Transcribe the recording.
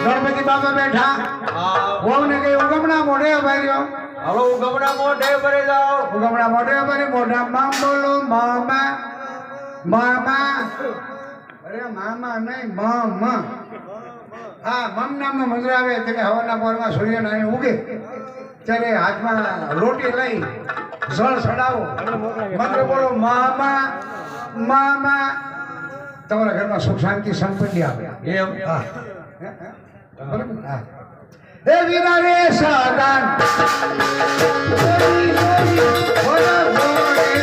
ગણપતિ બાપા બેઠા વહુને કઈ ઉગમણા મોઢે ભર્યો હવે ઉગમણા મોઢે ભરી જાઓ ઉગમણા મોઢે ભરી મોઢામાં બોલો મામા મામા અરે મામા નહીં મમ હા મમ નામનો મંત્ર આવે એટલે હવાના પોરમાં સૂર્યનારાયણ ઉગે ત્યારે હાથમાં રોટી લઈ જળ ચડાવો મંત્ર બોલો મામા મામા તમારા ઘરમાં સુખ શાંતિ સંપત્તિ આવે એમ હા હે વીરા રે સાદાન બોલો બોલે